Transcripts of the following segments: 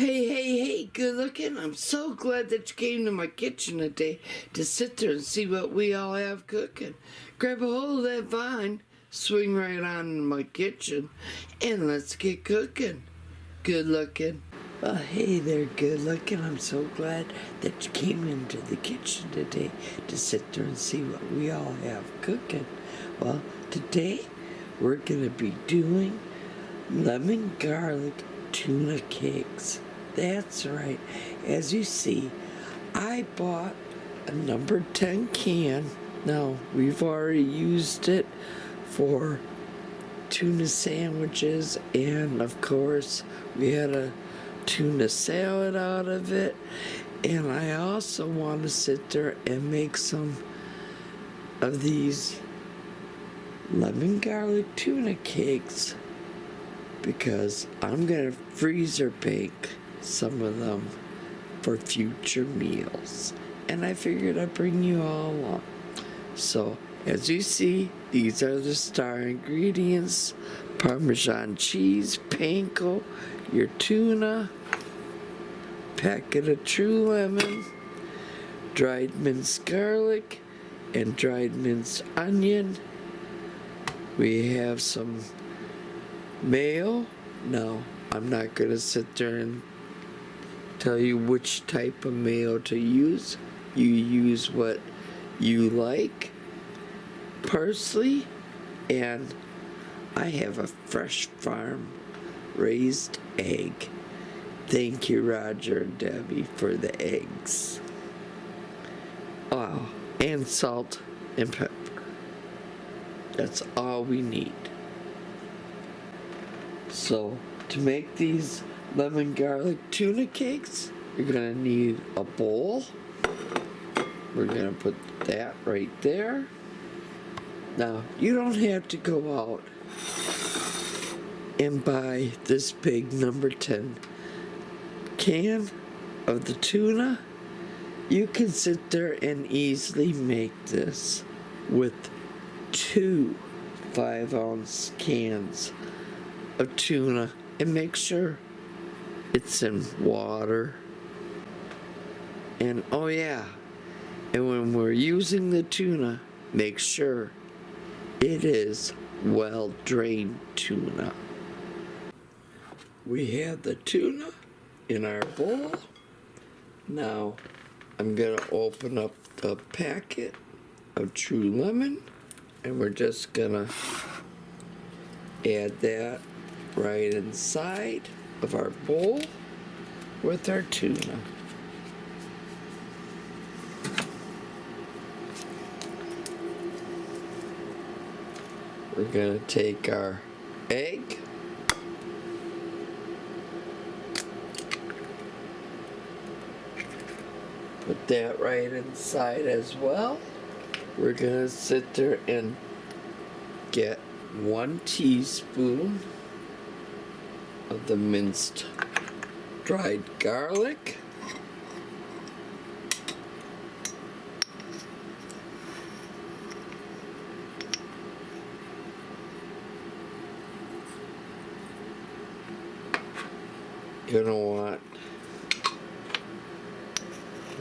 Hey, good looking. I'm so glad that you came to my kitchen today to sit there and see what we all have cooking. Grab a hold of that vine, swing right on in my kitchen, and let's get cooking. Good looking. Well, hey there, good looking. I'm so glad that you came into the kitchen today to sit there and see what we all have cooking. Well, today we're going to be doing lemon garlic tuna cakes. That's right. As you see, I bought a number 10 can. Now, we've already used it for tuna sandwiches, and of course, we had a tuna salad out of it. And I also want to sit there and make some of these lemon garlic tuna cakes, because I'm going to freezer bake some of them for future meals. And I figured I'd bring you all along. So, as you see, these are the star ingredients: Parmesan cheese, panko, your tuna, packet of true lemon, dried minced garlic, and dried minced onion. We have some mayo. Now, I'm not going to sit there and tell you which type of mayo to use. You use what you like. Parsley, and I have a fresh farm raised egg. Thank you, Roger and Debbie, for the eggs. Oh, and salt and pepper. That's all we need. So, to make these lemon garlic tuna cakes, you're going to need a bowl. We're going to put that right there. Now, you don't have to go out and buy this big number 10 can of the tuna. You can sit there and easily make this with 2 5-ounce cans of tuna, and make sure it's in water. And oh yeah, and when we're using the tuna, make sure it is well drained tuna. We have the tuna in our bowl. Now I'm gonna open up the packet of true lemon, and we're just gonna add that right inside of our bowl with our tuna. We're going to take our egg, put that right inside as well. We're going to sit there and get 1 teaspoon of the minced dried garlic, you're gonna want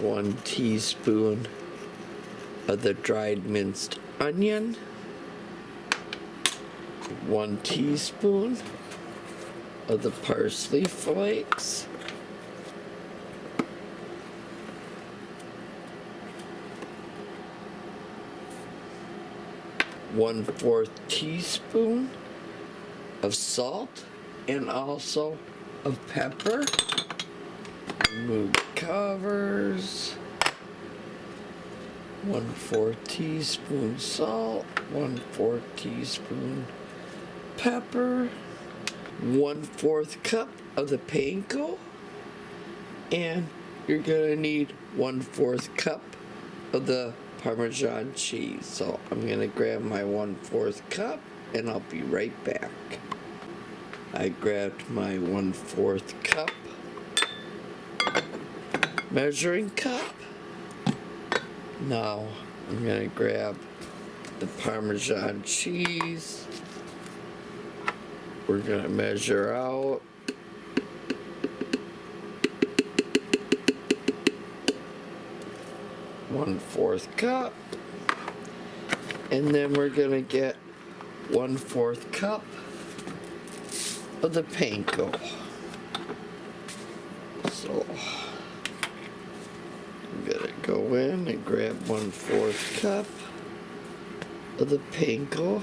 1 teaspoon of the dried minced onion, 1 teaspoon of the parsley flakes, 1/4 teaspoon of salt, and also of pepper. Remove covers. 1/4 teaspoon salt, 1/4 teaspoon pepper, 1/4 cup of the panko, and you're gonna need 1/4 cup of the Parmesan cheese. So I'm gonna grab my 1/4 cup, and I'll be right back. I grabbed my 1/4 cup measuring cup. Now I'm gonna grab the Parmesan cheese. We're gonna measure out 1/4 cup. And then we're gonna get 1/4 cup of the panko. So I'm gonna go in and grab 1/4 cup of the panko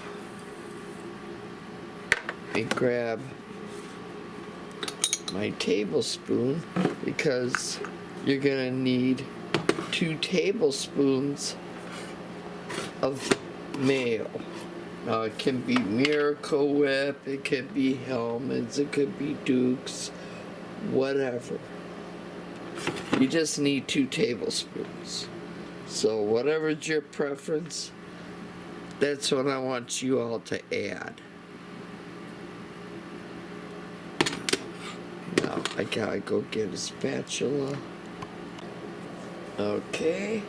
and grab my tablespoon, because you're gonna need 2 tablespoons of mayo. Now it can be Miracle Whip, it could be Hellmann's, it could be Duke's, whatever. You just need 2 tablespoons. So whatever's your preference, that's what I want you all to add. Now I gotta go get a spatula. Okay,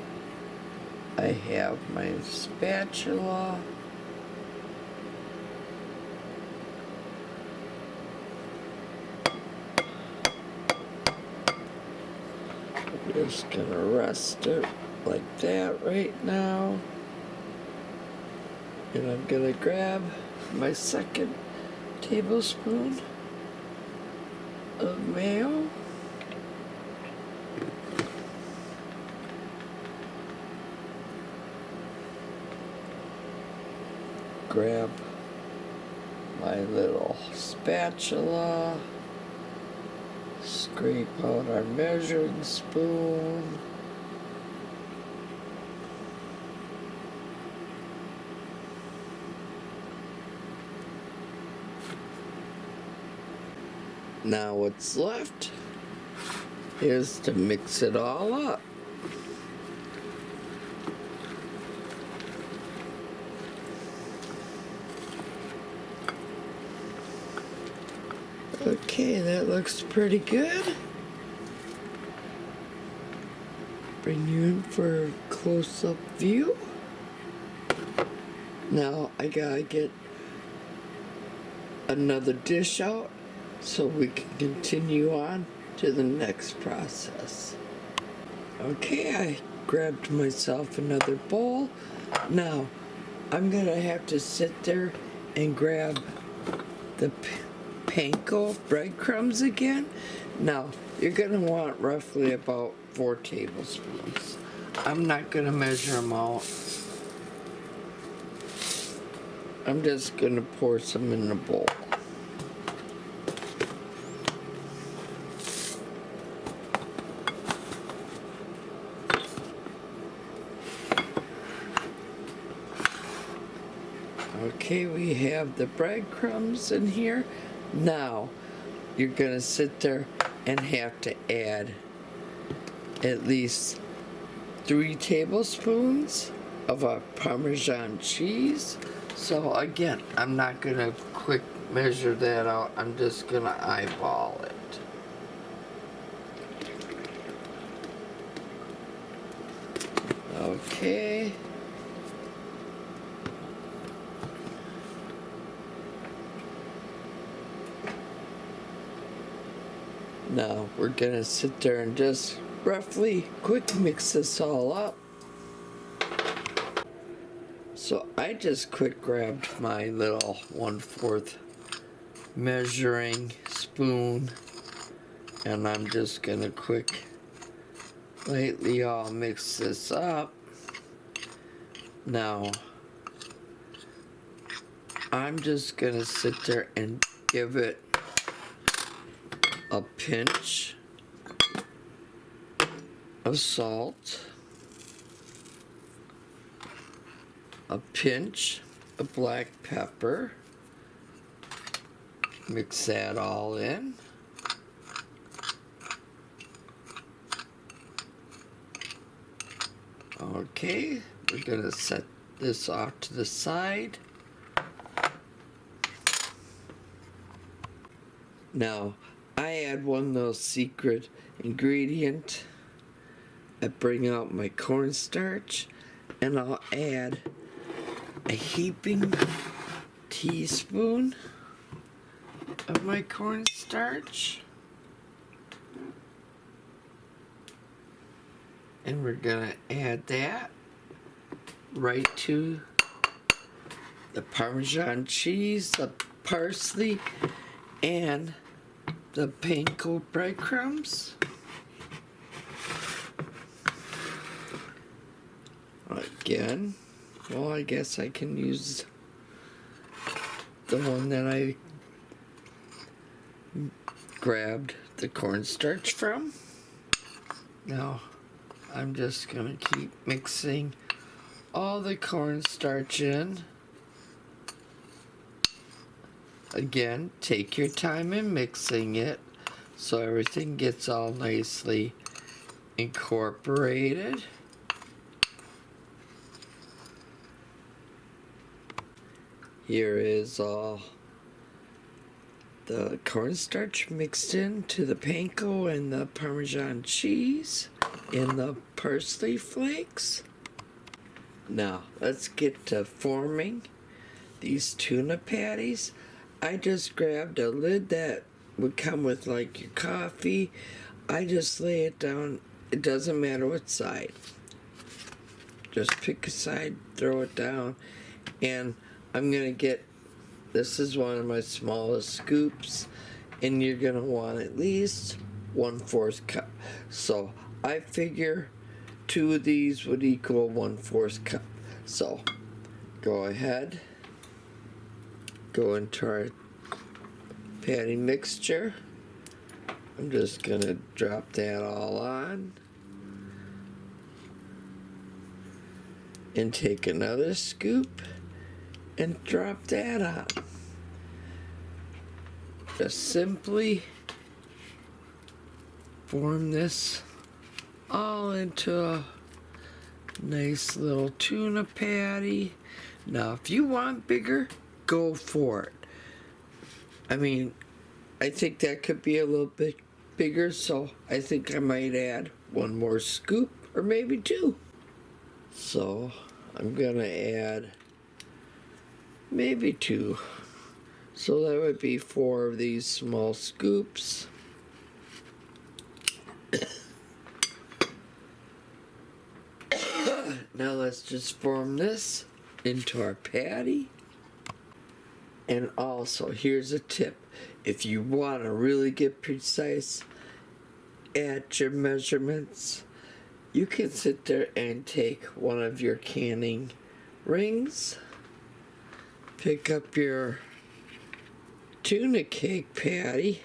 I have my spatula. I'm just gonna rest it like that right now. And I'm gonna grab my 2nd tablespoon of mayo. Grab my little spatula, scrape out our measuring spoon. Now what's left is to mix it all up. Okay, that looks pretty good. Bring you in for a close-up view. Now I gotta get another dish out so we can continue on to the next process. Okay, I grabbed myself another bowl. Now I'm gonna have to sit there and grab the panko breadcrumbs again. Now you're gonna want roughly about 4 tablespoons. I'm not gonna measure them out. I'm just gonna pour some in the bowl. Okay, we have the breadcrumbs in here. Now, you're gonna sit there and have to add at least 3 tablespoons of our Parmesan cheese. So again, I'm not gonna quick measure that out. I'm just gonna eyeball it. Okay. Now we're gonna sit there and just roughly quick mix this all up. So I just quick grabbed my little 1/4 measuring spoon, and I'm just gonna quick lightly all mix this up. Now I'm just gonna sit there and give it a pinch of salt, a pinch of black pepper, mix that all in. Okay, we're gonna set this off to the side. Now, I add one little secret ingredient. I bring out my cornstarch, and I'll add a heaping teaspoon of my cornstarch. And we're gonna add that right to the Parmesan cheese, the parsley, and the panko breadcrumbs. Again, well, I guess I can use the one that I grabbed the cornstarch from. Now, I'm just gonna keep mixing all the cornstarch in. Again, take your time in mixing it so everything gets all nicely incorporated. Here is all the cornstarch mixed into the panko and the Parmesan cheese and the parsley flakes. Now, let's get to forming these tuna patties. I just grabbed a lid that would come with like your coffee. I just lay it down. It doesn't matter what side. Just pick a side, throw it down, and I'm gonna get, this is one of my smallest scoops, and you're gonna want at least 1/4 cup. So I figure 2 of these would equal 1/4 cup. So go ahead, go into our patty mixture. I'm just gonna drop that all on and take another scoop and drop that on. Just simply form this all into a nice little tuna patty. Now, if you want bigger, go for it. I mean, I think that could be a little bit bigger, so I think I might add 1 more scoop, or maybe 2. So I'm gonna add maybe 2. So that would be 4 of these small scoops. Now let's just form this into our patty. And also, here's a tip. If you want to really get precise at your measurements, you can sit there and take one of your canning rings, pick up your tuna cake patty,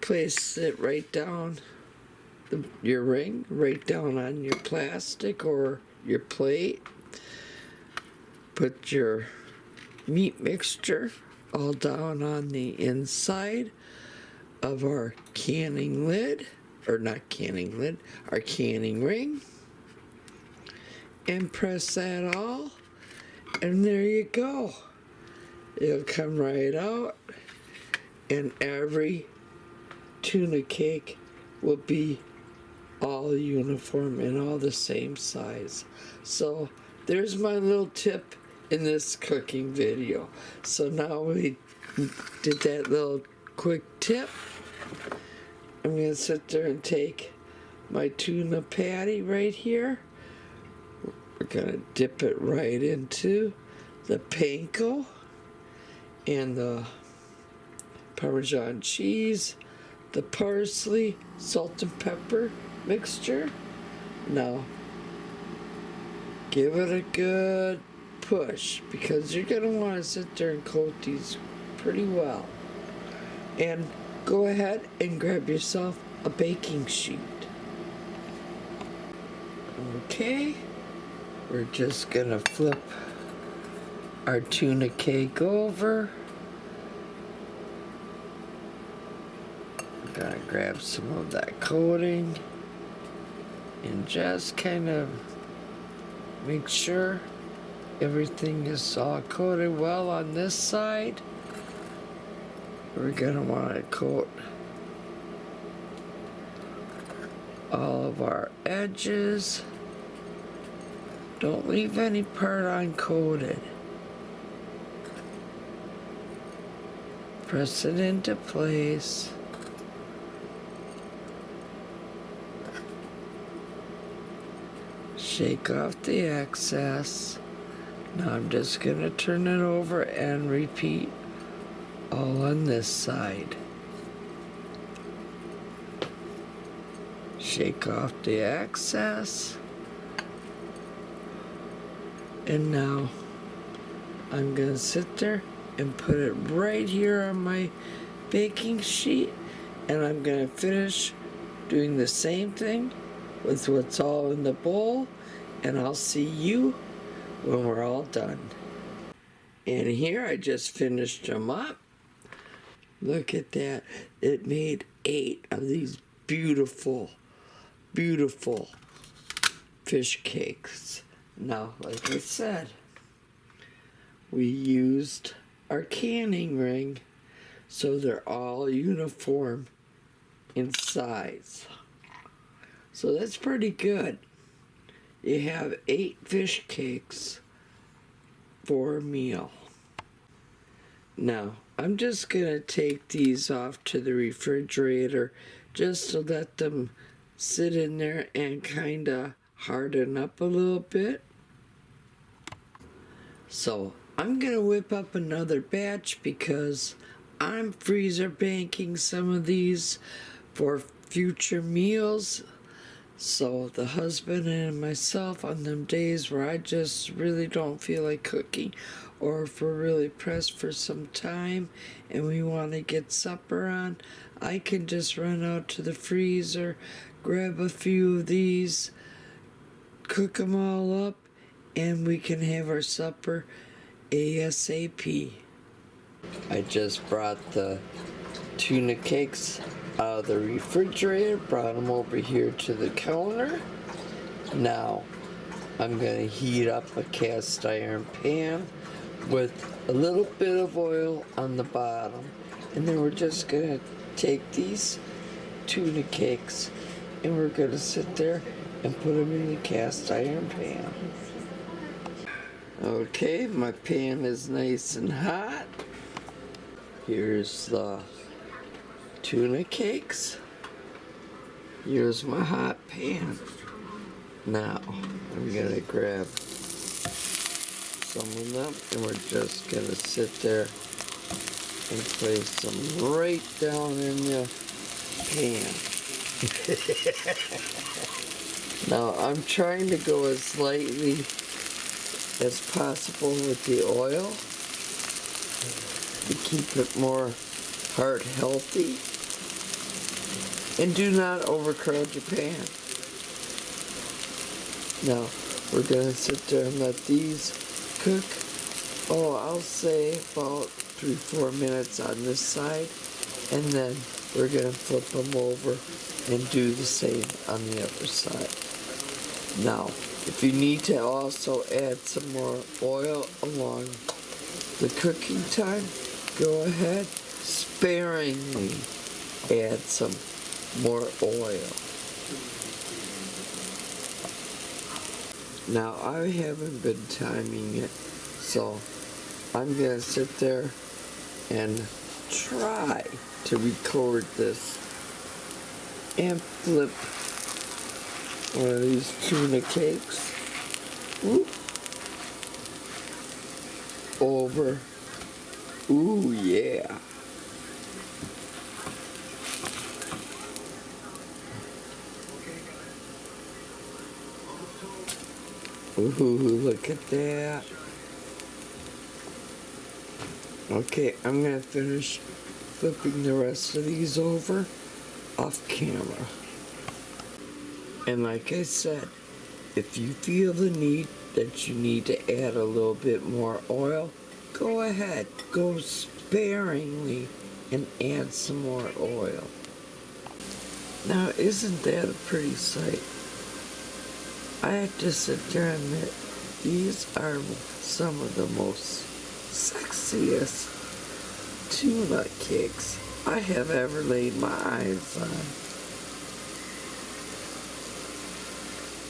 place it right down your ring, right down on your plastic or your plate. Put your meat mixture all down on the inside of our canning lid, or not canning lid, our canning ring, and press that all, and there you go. It'll come right out, and every tuna cake will be all uniform and all the same size. So there's my little tip in this cooking video. So now we did that little quick tip. I'm gonna sit there and take my tuna patty right here. We're gonna dip it right into the panko and the Parmesan cheese, the parsley, salt and pepper mixture. Now give it a good push, because you're going to want to sit there and coat these pretty well. And go ahead and grab yourself a baking sheet. Okay, we're just going to flip our tuna cake over. We're going to grab some of that coating and just kind of make sure everything is all coated well on this side. We're gonna want to coat all of our edges. Don't leave any part uncoated. Press it into place. Shake off the excess. Now I'm just going to turn it over and repeat all on this side. Shake off the excess. And now I'm going to sit there and put it right here on my baking sheet, and I'm going to finish doing the same thing with what's all in the bowl, and I'll see you when we're all done. And here I just finished them up. Look at that. It made 8 of these beautiful, beautiful fish cakes. Now, like I said, we used our canning ring so they're all uniform in size. So that's pretty good. You have 8 fish cakes for a meal. Now, I'm just going to take these off to the refrigerator just to let them sit in there and kind of harden up a little bit. So I'm going to whip up another batch because I'm freezer banking some of these for future meals. So the husband and myself, on them days where I just really don't feel like cooking, or if we're really pressed for some time and we want to get supper on, I can just run out to the freezer, grab a few of these, cook them all up, and we can have our supper ASAP. I just brought the tuna cakes out of the refrigerator, brought them over here to the counter. Now I'm going to heat up a cast iron pan with a little bit of oil on the bottom, and then we're just going to take these tuna cakes and we're going to sit there and put them in the cast iron pan. Okay, my pan is nice and hot. Here's the tuna cakes. Here's my hot pan. Now I'm gonna grab some of them and we're just gonna sit there and place them right down in the pan. Now I'm trying to go as lightly as possible with the oil to keep it more heart healthy, and do not overcrowd your pan. Now we're gonna sit there and let these cook, I'll say about 3-4 minutes on this side, and then we're gonna flip them over and do the same on the other side. Now if you need to also add some more oil along the cooking time, go ahead, sparingly add some more oil. Now I haven't been timing it, so I'm gonna sit there and try to record this and flip one of these tuna cakes over. Ooh, yeah. Ooh, look at that. Okay, I'm gonna finish flipping the rest of these over off camera. And like I said, if you feel the need that you need to add a little bit more oil, go ahead, go sparingly and add some more oil. Now, isn't that a pretty sight? I have to sit there and admit, these are some of the most sexiest tuna cakes I have ever laid my eyes on.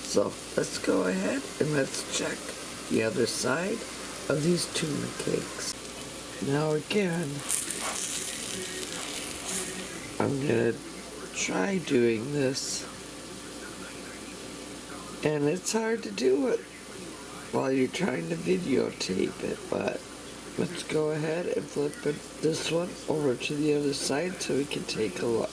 So let's go ahead and let's check the other side of these tuna cakes. Now again, I'm gonna try doing this And it's hard to do it while you're trying to videotape it, but let's go ahead and flip this one over to the other side so we can take a look.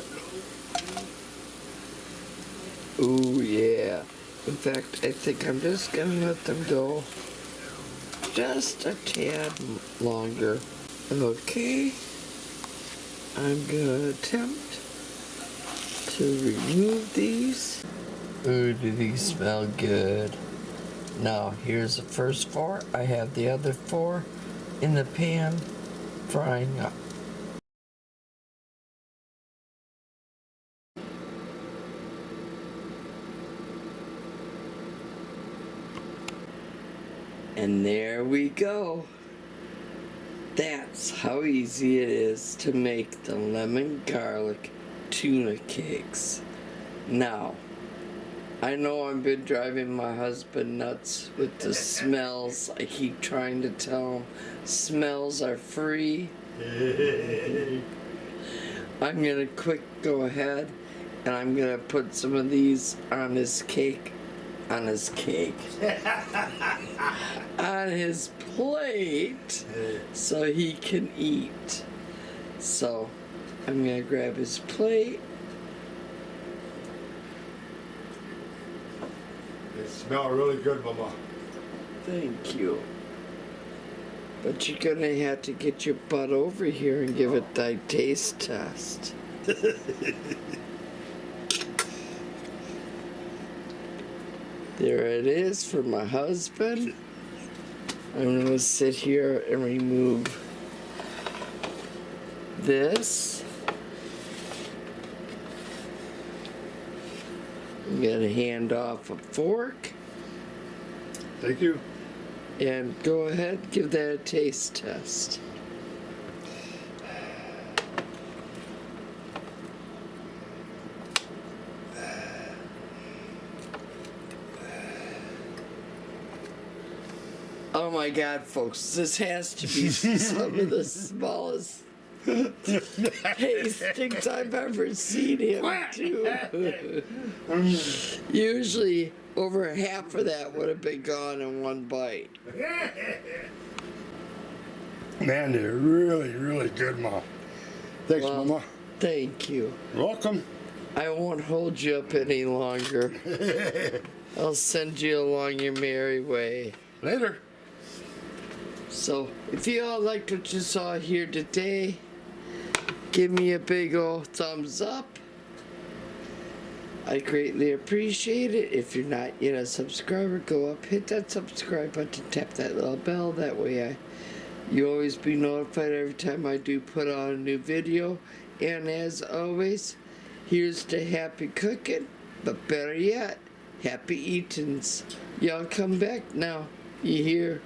Ooh, yeah. In fact, I think I'm just gonna let them go just a tad longer. Okay. I'm gonna attempt to remove these. Ooh, do these smell good? Now, here's the first 4. I have the other 4 in the pan frying up. And there we go. That's how easy it is to make the lemon garlic tuna cakes. Now, I know I've been driving my husband nuts with the smells. I keep trying to tell him smells are free. I'm gonna go ahead and I'm gonna put some of these on his cake. On his plate so he can eat. So I'm gonna grab his plate. They smell really good, Mama. Thank you. But you're gonna have to get your butt over here and give it thy taste test. There it is for my husband. I'm gonna sit here and remove this. I'm gonna hand off a fork. Thank you. And go ahead, give that a taste test. Oh my God, folks, this has to be some of the smallest tastings I've ever seen him do. Usually, over half of that would have been gone in one bite. Man, they're really, really good, Ma. Thanks, Well, Mama. Thank you. Welcome. I won't hold you up any longer. I'll send you along your merry way. Later. So, if you all liked what you saw here today, give me a big old thumbs up. I greatly appreciate it. If you're not yet a subscriber, go up, hit that subscribe button, tap that little bell. That way you always be notified every time I do put on a new video. And as always, here's to happy cooking, but better yet, happy eatings. Y'all come back now. You hear?